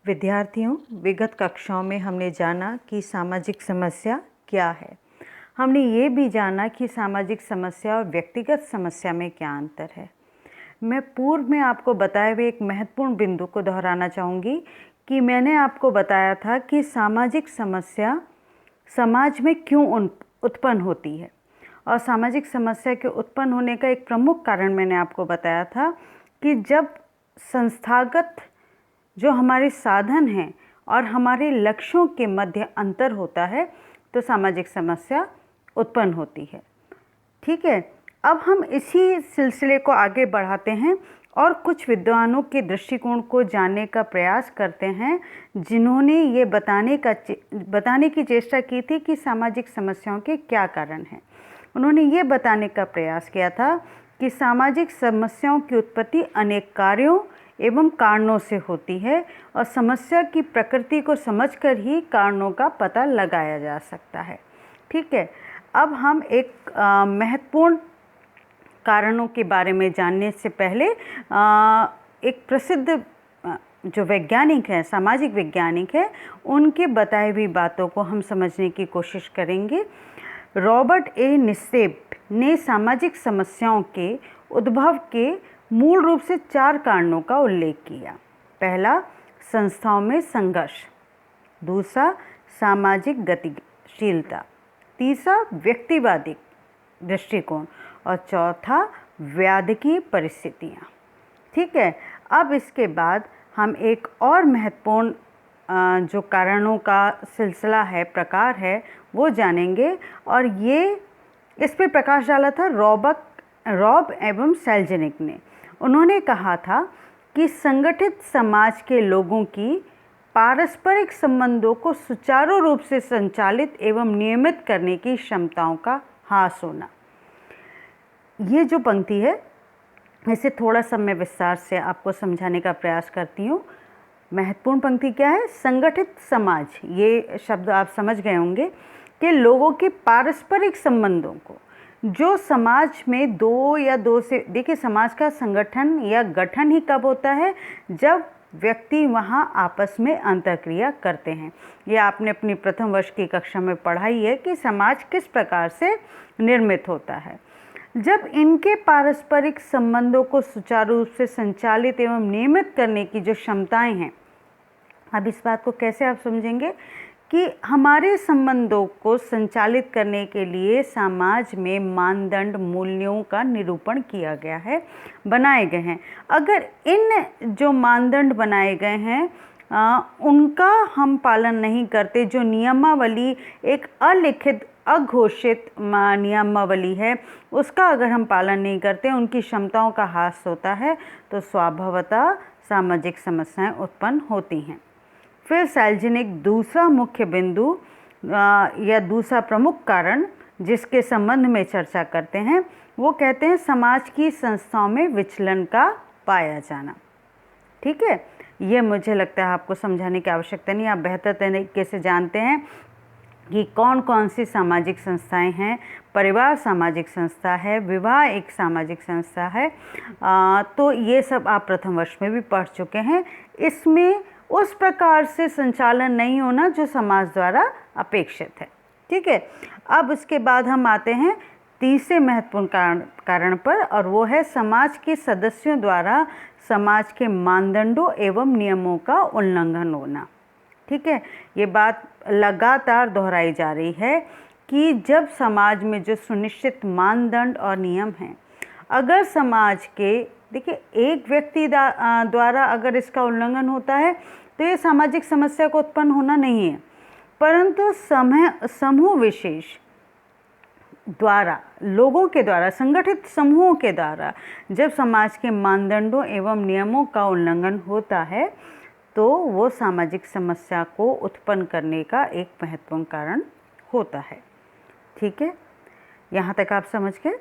विद्यार्थियों, विगत कक्षाओं में हमने जाना कि सामाजिक समस्या क्या है। हमने ये भी जाना कि सामाजिक समस्या और व्यक्तिगत समस्या में क्या अंतर है। मैं पूर्व में आपको बताए हुए एक महत्वपूर्ण बिंदु को दोहराना चाहूँगी कि मैंने आपको बताया था कि सामाजिक समस्या समाज में क्यों उत्पन्न होती है, और सामाजिक समस्या के उत्पन्न होने का एक प्रमुख कारण मैंने आपको बताया था कि जब संस्थागत जो हमारे साधन हैं और हमारे लक्ष्यों के मध्य अंतर होता है तो सामाजिक समस्या उत्पन्न होती है। ठीक है, अब हम इसी सिलसिले को आगे बढ़ाते हैं और कुछ विद्वानों के दृष्टिकोण को जानने का प्रयास करते हैं, जिन्होंने ये बताने की चेष्टा की थी कि सामाजिक समस्याओं के क्या कारण हैं। उन्होंने ये बताने का प्रयास किया था कि सामाजिक समस्याओं की उत्पत्ति अनेक कार्यों एवं कारणों से होती है और समस्या की प्रकृति को समझकर ही कारणों का पता लगाया जा सकता है। ठीक है, अब हम एक महत्वपूर्ण कारणों के बारे में जानने से पहले एक प्रसिद्ध जो वैज्ञानिक हैं, सामाजिक वैज्ञानिक हैं, उनके बताई हुई बातों को हम समझने की कोशिश करेंगे। रॉबर्ट ए निस्सेप ने सामाजिक समस्याओं के उद्भव के मूल रूप से 4 कारणों का उल्लेख किया। पहला, संस्थाओं में संघर्ष। दूसरा, सामाजिक गतिशीलता। तीसरा, व्यक्तिवादी दृष्टिकोण। और चौथा, व्याधिकी परिस्थितियाँ। ठीक है, अब इसके बाद हम एक और महत्वपूर्ण जो कारणों का सिलसिला है, प्रकार है, वो जानेंगे। और ये इस पर प्रकाश डाला था रॉब एवं सेल्जनिक ने। उन्होंने कहा था कि संगठित समाज के लोगों की पारस्परिक संबंधों को सुचारू रूप से संचालित एवं नियमित करने की क्षमताओं का ह्रास होना। ये जो पंक्ति है, इसे थोड़ा सा मैं विस्तार से आपको समझाने का प्रयास करती हूँ। महत्वपूर्ण पंक्ति क्या है? संगठित समाज, ये शब्द आप समझ गए होंगे कि लोगों के पारस्परिक संबंधों को, जो समाज में दो या दो से, देखिए समाज का संगठन या गठन ही कब होता है? जब व्यक्ति वहाँ आपस में अंतर्क्रिया करते हैं। ये आपने अपनी प्रथम वर्ष की कक्षा में पढ़ाई है कि समाज किस प्रकार से निर्मित होता है। जब इनके पारस्परिक संबंधों को सुचारू रूप से संचालित एवं नियमित करने की जो क्षमताएं हैं, अब इस बात को कैसे आप समझेंगे कि हमारे संबंधों को संचालित करने के लिए समाज में मानदंड, मूल्यों का निरूपण किया गया है, बनाए गए हैं। अगर इन जो मानदंड बनाए गए हैं उनका हम पालन नहीं करते, जो नियमावली एक अलिखित अघोषित नियमावली है, उसका अगर हम पालन नहीं करते, उनकी क्षमताओं का ह्रास होता है, तो स्वभावतः सामाजिक समस्याएं उत्पन्न होती हैं। फिर सेल्जनिक दूसरा मुख्य बिंदु या दूसरा प्रमुख कारण जिसके संबंध में चर्चा करते हैं, वो कहते हैं समाज की संस्थाओं में विचलन का पाया जाना। ठीक है, ये मुझे लगता है आपको समझाने की आवश्यकता नहीं, आप बेहतर तरीके से जानते हैं कि कौन कौन सी सामाजिक संस्थाएं हैं। परिवार सामाजिक संस्था है, विवाह एक सामाजिक संस्था है, तो ये सब आप प्रथम वर्ष में भी पढ़ चुके हैं। इसमें उस प्रकार से संचालन नहीं होना जो समाज द्वारा अपेक्षित है। ठीक है, अब उसके बाद हम आते हैं तीसरे महत्वपूर्ण कारण पर, और वो है समाज के सदस्यों द्वारा समाज के मानदंडों एवं नियमों का उल्लंघन होना। ठीक है, ये बात लगातार दोहराई जा रही है कि जब समाज में जो सुनिश्चित मानदंड और नियम हैं, अगर समाज के, देखिए एक व्यक्ति द्वारा अगर इसका उल्लंघन होता है तो ये सामाजिक समस्या को उत्पन्न होना नहीं है, परंतु समूह विशेष द्वारा, लोगों के द्वारा, संगठित समूहों के द्वारा जब समाज के मानदंडों एवं नियमों का उल्लंघन होता है तो वो सामाजिक समस्या को उत्पन्न करने का एक महत्वपूर्ण कारण होता है। ठीक है, यहाँ तक आप समझ गए।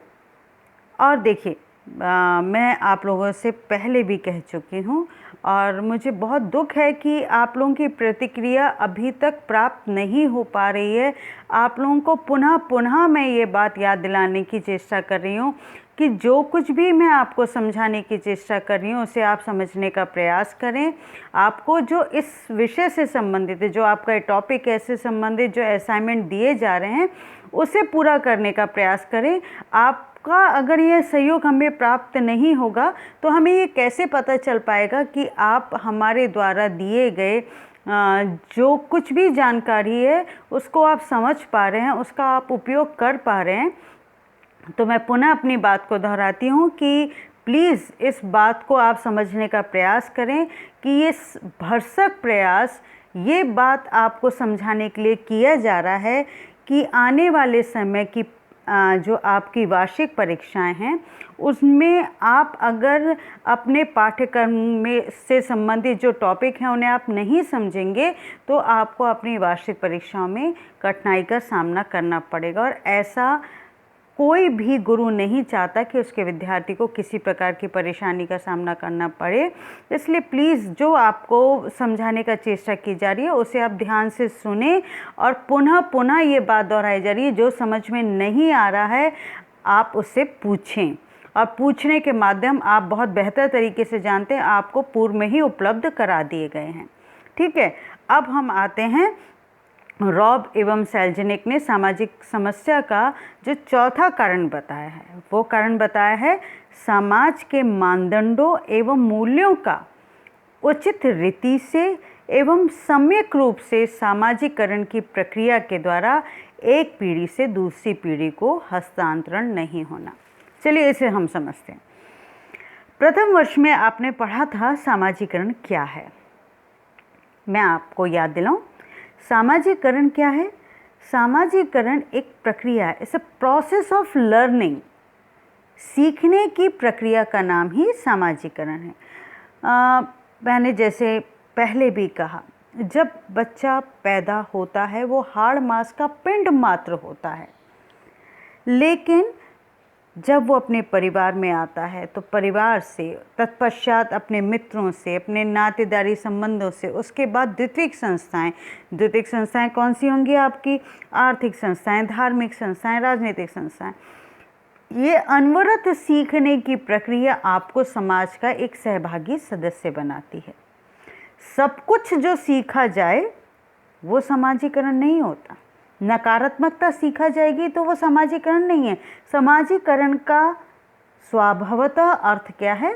और देखिए, मैं आप लोगों से पहले भी कह चुकी हूँ और मुझे बहुत दुख है कि आप लोगों की प्रतिक्रिया अभी तक प्राप्त नहीं हो पा रही है। आप लोगों को पुनः मैं ये बात याद दिलाने की चेष्टा कर रही हूँ कि जो कुछ भी मैं आपको समझाने की चेष्टा कर रही हूँ उसे आप समझने का प्रयास करें। आपको जो इस विषय से संबंधित है, जो आपका टॉपिक है, इससे संबंधित जो असाइनमेंट दिए जा रहे हैं उसे पूरा करने का प्रयास करें। आपका अगर यह सहयोग हमें प्राप्त नहीं होगा तो हमें ये कैसे पता चल पाएगा कि आप हमारे द्वारा दिए गए जो कुछ भी जानकारी है उसको आप समझ पा रहे हैं, उसका आप उपयोग कर पा रहे हैं। तो मैं पुनः अपनी बात को दोहराती हूँ कि प्लीज़ इस बात को आप समझने का प्रयास करें कि ये भरसक प्रयास, ये बात आपको समझाने के लिए किया जा रहा है कि आने वाले समय की जो आपकी वार्षिक परीक्षाएं हैं उसमें आप अगर अपने पाठ्यक्रम में से संबंधित जो टॉपिक हैं उन्हें आप नहीं समझेंगे तो आपको अपनी वार्षिक परीक्षाओं में कठिनाई का सामना करना पड़ेगा। और ऐसा कोई भी गुरु नहीं चाहता कि उसके विद्यार्थी को किसी प्रकार की परेशानी का सामना करना पड़े। इसलिए प्लीज़ जो आपको समझाने का चेष्टा की जा रही है उसे आप ध्यान से सुने और पुनः पुनः ये बात दोहराई जा रही है, जो समझ में नहीं आ रहा है आप उससे पूछें। और पूछने के माध्यम आप बहुत बेहतर तरीके से जानते हैं, आपको पूर्व में ही उपलब्ध करा दिए गए हैं। ठीक है, अब हम आते हैं, रॉब एवं सेल्जनिक ने सामाजिक समस्या का जो चौथा कारण बताया है, वो कारण बताया है समाज के मानदंडों एवं मूल्यों का उचित रीति से एवं सम्यक रूप से सामाजिकरण की प्रक्रिया के द्वारा एक पीढ़ी से दूसरी पीढ़ी को हस्तांतरण नहीं होना। चलिए इसे हम समझते हैं। प्रथम वर्ष में आपने पढ़ा था सामाजिकरण क्या है। मैं आपको याद दिलाऊं, सामाजिकरण क्या है? सामाजिकरण एक प्रक्रिया है, it's a process of learning. सीखने की प्रक्रिया का नाम ही सामाजिकरण है। मैंने जैसे पहले भी कहा, जब बच्चा पैदा होता है वो हाड़ मांस का पिंड मात्र होता है, लेकिन जब वो अपने परिवार में आता है तो परिवार से, तत्पश्चात अपने मित्रों से, अपने नातेदारी संबंधों से, उसके बाद द्वितीयक संस्थाएं। द्वितीयक संस्थाएं कौन सी होंगी आपकी? आर्थिक संस्थाएं, धार्मिक संस्थाएं, राजनीतिक संस्थाएं। ये अनवरत सीखने की प्रक्रिया आपको समाज का एक सहभागी सदस्य बनाती है। सब कुछ जो सीखा जाए वो समाजीकरण नहीं होता। नकारात्मकता सीखा जाएगी तो वो समाजीकरण नहीं है। समाजीकरण का स्वभावतः अर्थ क्या है?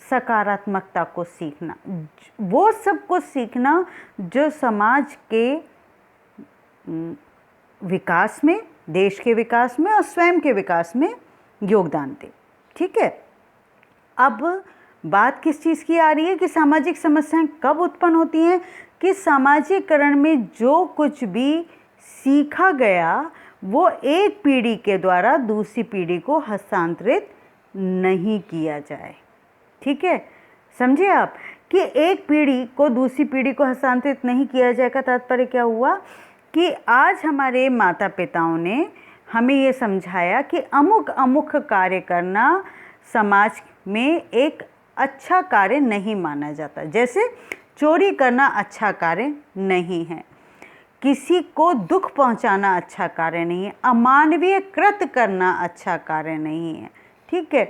सकारात्मकता को सीखना, वो सब कुछ सीखना जो समाज के विकास में, देश के विकास में और स्वयं के विकास में योगदान दे। ठीक है, अब बात किस चीज़ की आ रही है कि सामाजिक समस्याएं कब उत्पन्न होती हैं? कि सामाजिकरण में जो कुछ भी सीखा गया वो एक पीढ़ी के द्वारा दूसरी पीढ़ी को हस्तांतरित नहीं किया जाए। ठीक है, समझे आप कि एक पीढ़ी को दूसरी पीढ़ी को हस्तांतरित नहीं किया जाए का तात्पर्य क्या हुआ कि आज हमारे माता पिताओं ने हमें ये समझाया कि अमुक अमुक कार्य करना समाज में एक अच्छा कार्य नहीं माना जाता। जैसे चोरी करना अच्छा कार्य नहीं है, किसी को दुख पहुंचाना अच्छा कार्य नहीं है, अमानवीय कृत्य करना अच्छा कार्य नहीं है। ठीक है,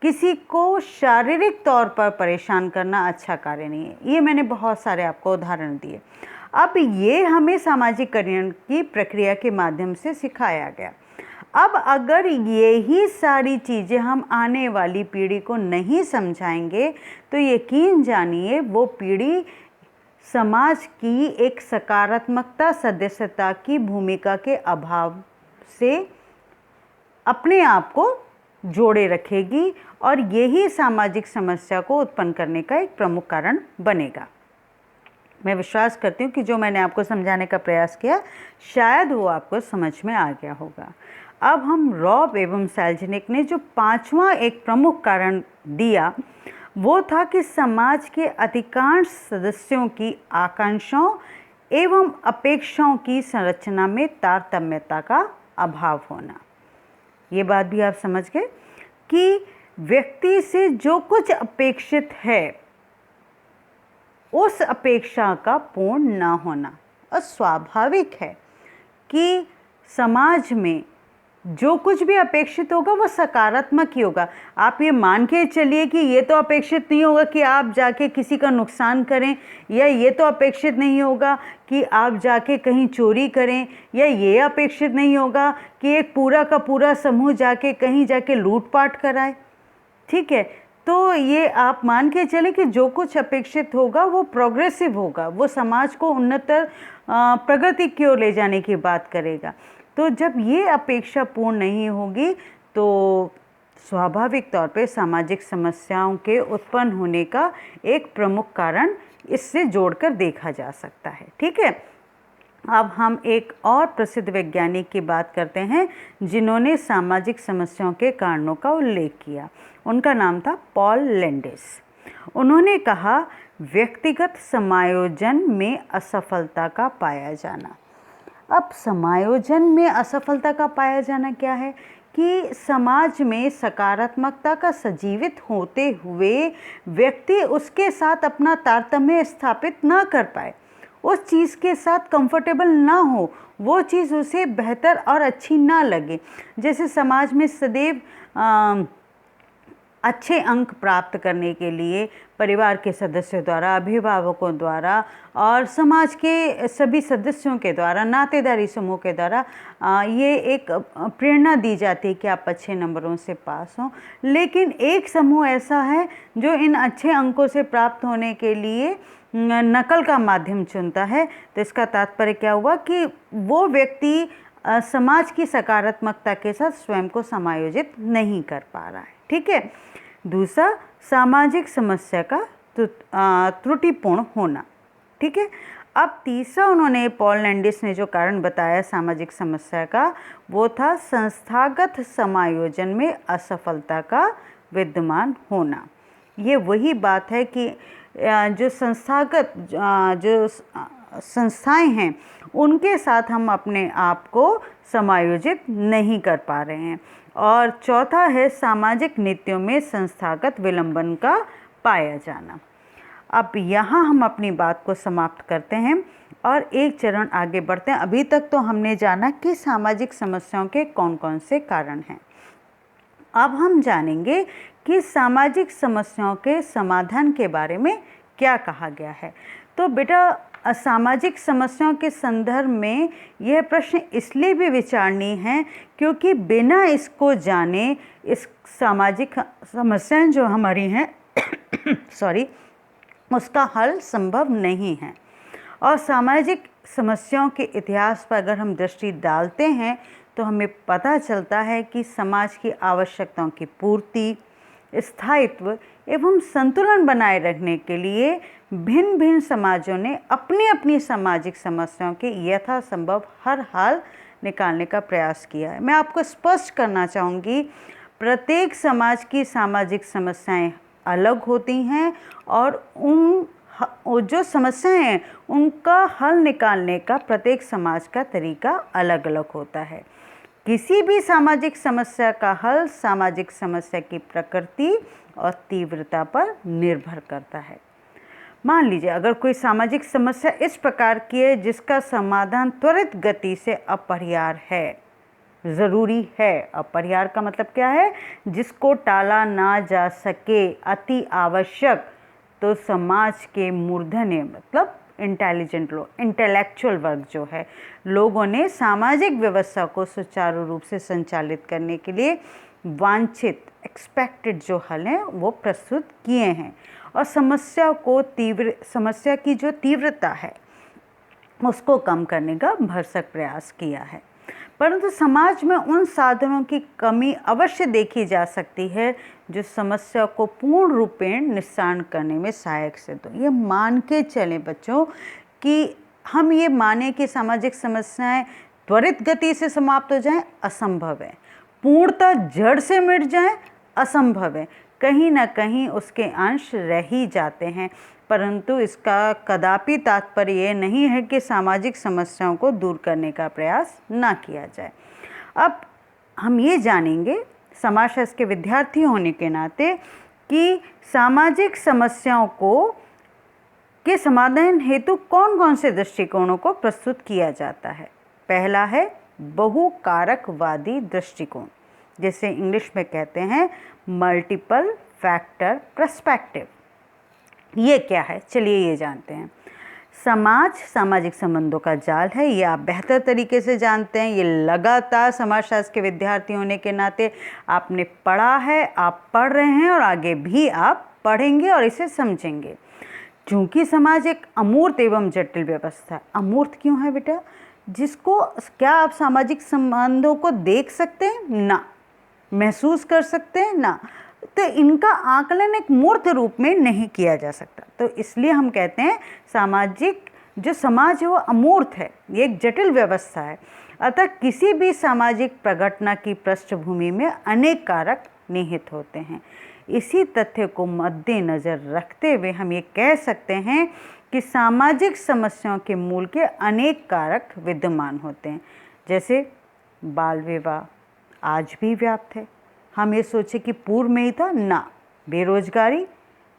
किसी को शारीरिक तौर पर परेशान करना अच्छा कार्य नहीं है। ये मैंने बहुत सारे आपको उदाहरण दिए। अब ये हमें सामाजिकरण की प्रक्रिया के माध्यम से सिखाया गया। अब अगर यही सारी चीज़ें हम आने वाली पीढ़ी को नहीं समझाएंगे तो यकीन जानिए वो पीढ़ी समाज की एक सकारात्मकता सदस्यता की भूमिका के अभाव से अपने आप को जोड़े रखेगी और यही सामाजिक समस्या को उत्पन्न करने का एक प्रमुख कारण बनेगा। मैं विश्वास करती हूँ कि जो मैंने आपको समझाने का प्रयास किया शायद वो आपको समझ में आ गया होगा। अब हम रॉब एवं सेल्जनिक ने जो पांचवा एक प्रमुख कारण दिया वो था कि समाज के अधिकांश सदस्यों की आकांक्षाओं एवं अपेक्षाओं की संरचना में तारतम्यता का अभाव होना। ये बात भी आप समझ गए कि व्यक्ति से जो कुछ अपेक्षित है उस अपेक्षा का पूर्ण न होना। और स्वाभाविक है कि समाज में जो कुछ भी अपेक्षित होगा वो सकारात्मक ही होगा। आप ये मान के चलिए कि ये तो अपेक्षित नहीं होगा कि आप जाके किसी का नुकसान करें, या ये तो अपेक्षित नहीं होगा कि आप जाके कहीं चोरी करें, या ये अपेक्षित नहीं होगा कि एक पूरा का पूरा समूह जाके कहीं जाके लूटपाट कराए। ठीक है, तो ये आप मान के चले कि जो कुछ अपेक्षित होगा वो प्रोग्रेसिव होगा, वो समाज को उन्नतर प्रगति की ओर ले जाने की बात करेगा। तो जब ये अपेक्षा पूर्ण नहीं होगी तो स्वाभाविक तौर पे सामाजिक समस्याओं के उत्पन्न होने का एक प्रमुख कारण इससे जोड़कर देखा जा सकता है। ठीक है, अब हम एक और प्रसिद्ध वैज्ञानिक की बात करते हैं जिन्होंने सामाजिक समस्याओं के कारणों का उल्लेख किया। उनका नाम था पॉल लैंडिस। उन्होंने कहा, व्यक्तिगत समायोजन में असफलता का पाया जाना। अब समायोजन में असफलता का पाया जाना क्या है कि समाज में सकारात्मकता का सजीवित होते हुए व्यक्ति उसके साथ अपना तारतम्य स्थापित ना कर पाए, उस चीज़ के साथ कंफर्टेबल ना हो, वो चीज़ उसे बेहतर और अच्छी ना लगे। जैसे समाज में सदैव अच्छे अंक प्राप्त करने के लिए परिवार के सदस्यों द्वारा, अभिभावकों द्वारा और समाज के सभी सदस्यों के द्वारा, नातेदारी समूह के द्वारा ये एक प्रेरणा दी जाती है कि आप अच्छे नंबरों से पास हों। लेकिन एक समूह ऐसा है जो इन अच्छे अंकों से प्राप्त होने के लिए नकल का माध्यम चुनता है। तो इसका तात्पर्य क्या हुआ कि वो व्यक्ति समाज की सकारात्मकता के साथ स्वयं को समायोजित नहीं कर पा रहा है। ठीक है, दूसरा, सामाजिक समस्या का त्रुटिपूर्ण होना। ठीक है, अब तीसरा उन्होंने पॉल लैंडिस ने जो कारण बताया सामाजिक समस्या का, वो था संस्थागत समायोजन में असफलता का विद्यमान होना। ये वही बात है कि जो संस्थागत जो संस्थाएं हैं उनके साथ हम अपने आप को समायोजित नहीं कर पा रहे हैं। और चौथा है सामाजिक नीतियों में संस्थागत विलंबन का पाया जाना। अब यहाँ हम अपनी बात को समाप्त करते हैं और एक चरण आगे बढ़ते हैं। अभी तक तो हमने जाना कि सामाजिक समस्याओं के कौन कौन से कारण हैं। अब हम जानेंगे कि सामाजिक समस्याओं के समाधान के बारे में क्या कहा गया है। तो बेटा, सामाजिक समस्याओं के संदर्भ में यह प्रश्न इसलिए भी विचारणीय है क्योंकि बिना इसको जाने इस सामाजिक समस्याएं जो हमारी हैं उसका हल संभव नहीं है। और सामाजिक समस्याओं के इतिहास पर अगर हम दृष्टि डालते हैं तो हमें पता चलता है कि समाज की आवश्यकताओं की पूर्ति, स्थायित्व एवं संतुलन बनाए रखने के लिए भिन्न भिन्न समाजों ने अपनी अपनी सामाजिक समस्याओं के यथासंभव हर हाल निकालने का प्रयास किया है। मैं आपको स्पष्ट करना चाहूँगी, प्रत्येक समाज की सामाजिक समस्याएं अलग होती हैं और जो समस्याएं हैं उनका हल निकालने का प्रत्येक समाज का तरीका अलग अलग होता है। किसी भी सामाजिक समस्या का हल सामाजिक समस्या की प्रकृति और तीव्रता पर निर्भर करता है। मान लीजिए अगर कोई सामाजिक समस्या इस प्रकार की है जिसका समाधान त्वरित गति से अपरिहार्य है, ज़रूरी है। अपरिहार्य का मतलब क्या है? जिसको टाला ना जा सके, अति आवश्यक। तो समाज के मूर्धन्य मतलब इंटेलिजेंट लोग, इंटेलेक्चुअल वर्ग जो है, लोगों ने सामाजिक व्यवस्था को सुचारू रूप से संचालित करने के लिए वांछित एक्सपेक्टेड जो हल हैं वो प्रस्तुत किए हैं और समस्या की जो तीव्रता है उसको कम करने का भरसक प्रयास किया है। परंतु समाज में उन साधनों की कमी अवश्य देखी जा सकती है जो समस्या को पूर्ण रूपेण निस्तारण करने में सहायक सिद्ध हो। ये मान के चलें बच्चों कि हम ये माने कि सामाजिक समस्याएं त्वरित गति से समाप्त हो जाएं, असंभव है। पूर्णतः जड़ से मिट जाएं, असंभव है। कहीं ना कहीं उसके अंश रह ही जाते हैं, परंतु इसका कदापि तात्पर्य ये नहीं है कि सामाजिक समस्याओं को दूर करने का प्रयास ना किया जाए। अब हम ये जानेंगे समाजशास्त्र के विद्यार्थी होने के नाते कि सामाजिक समस्याओं के समाधान हेतु कौन कौन से दृष्टिकोणों को प्रस्तुत किया जाता है। पहला है बहुकारकवादी दृष्टिकोण, जिसे इंग्लिश में कहते हैं मल्टीपल फैक्टर पर्सपेक्टिव। ये क्या है, चलिए ये जानते हैं। समाज सामाजिक संबंधों का जाल है, ये आप बेहतर तरीके से जानते हैं। ये लगातार समाजशास्त्र के विद्यार्थी होने के नाते आपने पढ़ा है, आप पढ़ रहे हैं और आगे भी आप पढ़ेंगे और इसे समझेंगे। क्योंकि समाज एक अमूर्त एवं जटिल व्यवस्था है। अमूर्त क्यों है बेटा? जिसको क्या आप सामाजिक संबंधों को देख सकते हैं? ना। महसूस कर सकते हैं? ना। तो इनका आकलन एक मूर्त रूप में नहीं किया जा सकता। तो इसलिए हम कहते हैं सामाजिक जो समाज है वो अमूर्त है, ये एक जटिल व्यवस्था है। अतः किसी भी सामाजिक प्रघटना की पृष्ठभूमि में अनेक कारक निहित होते हैं। इसी तथ्य को मद्देनज़र रखते हुए हम ये कह सकते हैं कि सामाजिक समस्याओं के मूल के अनेक कारक विद्यमान होते हैं। जैसे बाल विवाह आज भी व्याप्त है। हम ये सोचे कि पूर्व में ही था, ना। बेरोजगारी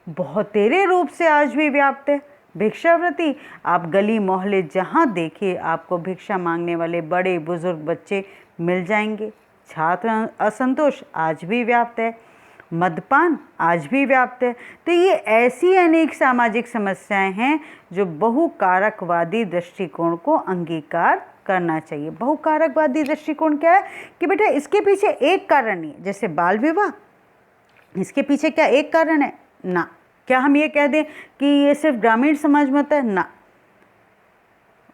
बहुतेरे रूप से आज भी व्याप्त है। भिक्षावृत्ति, आप गली मोहल्ले जहाँ देखिए आपको भिक्षा मांगने वाले बड़े बुजुर्ग बच्चे मिल जाएंगे। छात्र असंतोष आज भी व्याप्त है। मद्यपान आज भी व्याप्त है। तो ये ऐसी अनेक सामाजिक समस्याएं हैं जो बहुकारकवादी दृष्टिकोण को अंगीकार करना चाहिए। बहुकारकवादी दृष्टिकोण क्या है कि बेटा इसके पीछे एक कारण नहीं है। जैसे बाल विवाह, इसके पीछे क्या एक कारण है? ना। क्या हम ये कह दें कि ये सिर्फ ग्रामीण समाज में होता है? ना।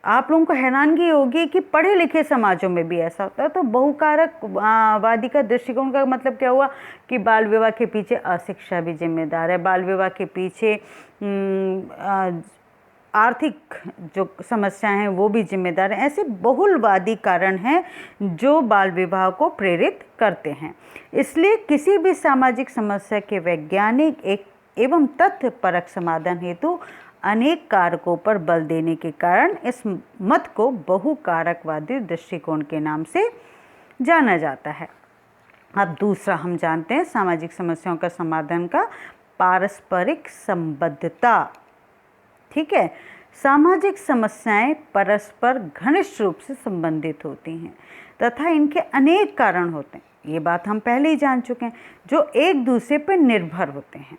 आप लोगों को हैरानगी होगी कि पढ़े लिखे समाजों में भी ऐसा होता है। तो बहुकारकवादी का दृष्टिकोण का मतलब क्या हुआ कि बाल विवाह के पीछे अशिक्षा भी जिम्मेदार है, बाल विवाह के पीछे आर्थिक जो समस्याएं हैं वो भी जिम्मेदार हैं। ऐसे बहुलवादी कारण हैं जो बाल विवाह को प्रेरित करते हैं। इसलिए किसी भी सामाजिक समस्या के वैज्ञानिक एक एवं तथ्य परक समाधान हेतु अनेक कारकों पर बल देने के कारण इस मत को बहुकारकवादी दृष्टिकोण के नाम से जाना जाता है। अब दूसरा हम जानते हैं सामाजिक समस्याओं का समाधान का पारस्परिक संबद्धता। ठीक है, सामाजिक समस्याएं परस्पर घनिष्ठ रूप से संबंधित होती हैं तथा इनके अनेक कारण होते हैं। ये बात हम पहले ही जान चुके हैं, जो एक दूसरे पर निर्भर होते हैं।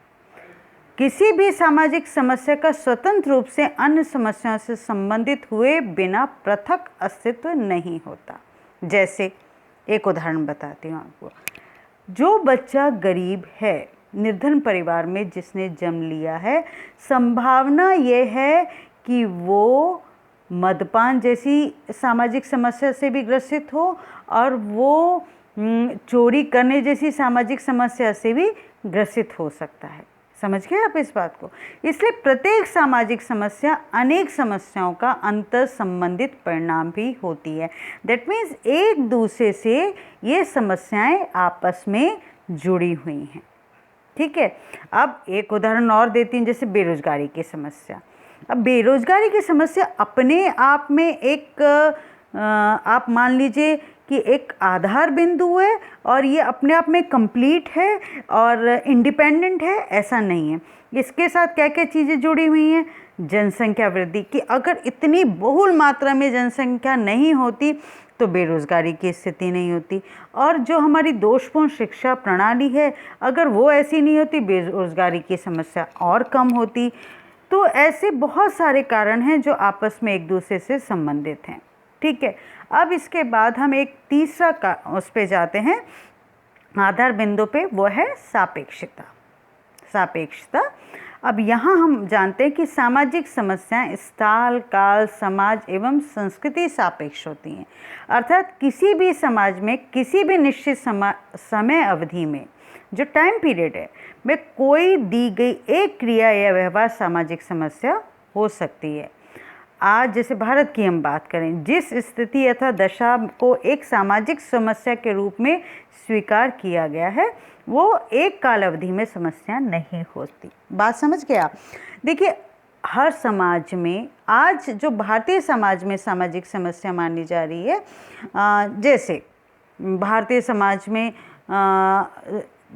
किसी भी सामाजिक समस्या का स्वतंत्र रूप से अन्य समस्याओं से संबंधित हुए बिना पृथक अस्तित्व नहीं होता। जैसे एक उदाहरण बताती हूँ आपको। जो बच्चा गरीब है, निर्धन परिवार में जिसने जन्म लिया है, संभावना ये है कि वो मद्यपान जैसी सामाजिक समस्या से भी ग्रसित हो और वो चोरी करने जैसी सामाजिक समस्या से भी ग्रसित हो सकता है। समझ गए आप इस बात को? इसलिए प्रत्येक सामाजिक समस्या अनेक समस्याओं का अंतर संबंधित परिणाम भी होती है। दैट मीन्स एक दूसरे से ये समस्याएं आपस में जुड़ी हुई हैं। ठीक है, अब एक उदाहरण और देती हूँ, जैसे बेरोजगारी की समस्या। अब बेरोजगारी की समस्या अपने आप में एक आप मान लीजिए कि एक आधार बिंदु है और ये अपने आप में कंप्लीट है और इंडिपेंडेंट है, ऐसा नहीं है। इसके साथ क्या क्या चीज़ें जुड़ी हुई हैं? जनसंख्या वृद्धि की, अगर इतनी बहुल मात्रा में जनसंख्या नहीं होती तो बेरोजगारी की स्थिति नहीं होती। और जो हमारी दोषपूर्ण शिक्षा प्रणाली है, अगर वो ऐसी नहीं होती, बेरोजगारी की समस्या और कम होती। तो ऐसे बहुत सारे कारण हैं जो आपस में एक दूसरे से संबंधित हैं। ठीक है, अब इसके बाद हम एक तीसरा उस पे जाते हैं, आधार बिंदु पे, वो है सापेक्षता। सापेक्षता, अब यहाँ हम जानते हैं कि सामाजिक समस्याएं स्थान, काल, समाज एवं संस्कृति सापेक्ष होती हैं। अर्थात किसी भी समाज में किसी भी निश्चित समय अवधि में, जो टाइम पीरियड है, में कोई दी गई एक क्रिया या व्यवहार सामाजिक समस्या हो सकती है। आज जैसे भारत की हम बात करें, जिस स्थिति अथवा दशा को एक सामाजिक समस्या के रूप में स्वीकार किया गया है, वो एक काल अवधि में समस्या नहीं होती। बात समझ गए आप? देखिए, हर समाज में आज जो भारतीय समाज में सामाजिक समस्या मानी जा रही है, जैसे भारतीय समाज में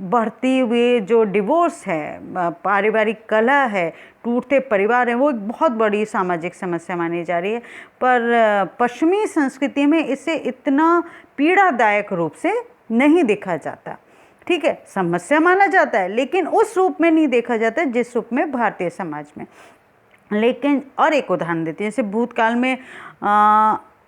बढ़ती हुई जो डिवोर्स है, पारिवारिक कलह है, टूटते परिवार हैं, वो एक बहुत बड़ी सामाजिक समस्या मानी जा रही है। पर पश्चिमी संस्कृति में इसे इतना पीड़ादायक रूप से नहीं देखा जाता। ठीक है, समस्या माना जाता है, लेकिन उस रूप में नहीं देखा जाता जिस रूप में भारतीय समाज में। लेकिन और एक उदाहरण देते हैं, जैसे भूतकाल में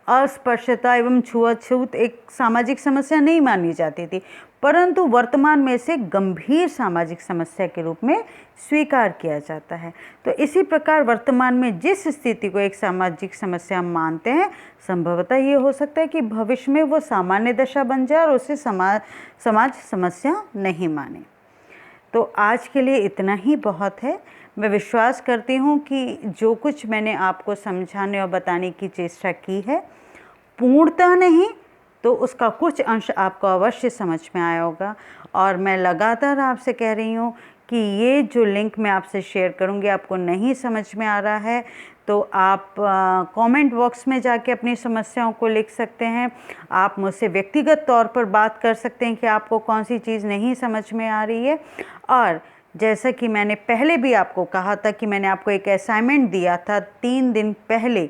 अस्पृश्यता एवं छुआछूत एक सामाजिक समस्या नहीं मानी जाती थी, परंतु वर्तमान में इसे गंभीर सामाजिक समस्या के रूप में स्वीकार किया जाता है। तो इसी प्रकार वर्तमान में जिस स्थिति को एक सामाजिक समस्या मानते हैं, संभवतः ये हो सकता है कि भविष्य में वो सामान्य दशा बन जाए और उसे समाज समस्या नहीं माने। तो आज के लिए इतना ही बहुत है। मैं विश्वास करती हूँ कि जो कुछ मैंने आपको समझाने और बताने की चेष्टा की है, पूर्णतः नहीं तो उसका कुछ अंश आपको अवश्य समझ में आया होगा। और मैं लगातार आपसे कह रही हूँ कि ये जो लिंक मैं आपसे शेयर करूँगी, आपको नहीं समझ में आ रहा है तो आप कमेंट बॉक्स में जाके अपनी समस्याओं को लिख सकते हैं। आप मुझसे व्यक्तिगत तौर पर बात कर सकते हैं कि आपको कौन सी चीज़ नहीं समझ में आ रही है। और जैसा कि मैंने पहले भी आपको कहा था कि मैंने आपको एक असाइनमेंट दिया था 3 दिन पहले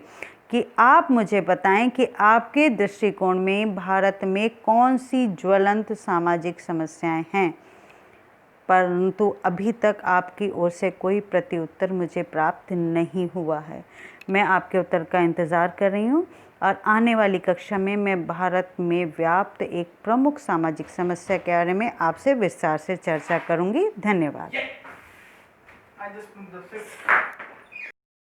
कि आप मुझे बताएं कि आपके दृष्टिकोण में भारत में कौन सी ज्वलंत सामाजिक समस्याएं हैं, परंतु अभी तक आपकी ओर से कोई प्रत्युत्तर मुझे प्राप्त नहीं हुआ है। मैं आपके उत्तर का इंतज़ार कर रही हूँ और आने वाली कक्षा में मैं भारत में व्याप्त एक प्रमुख सामाजिक समस्या के बारे में आपसे विस्तार से चर्चा करूँगी। धन्यवाद।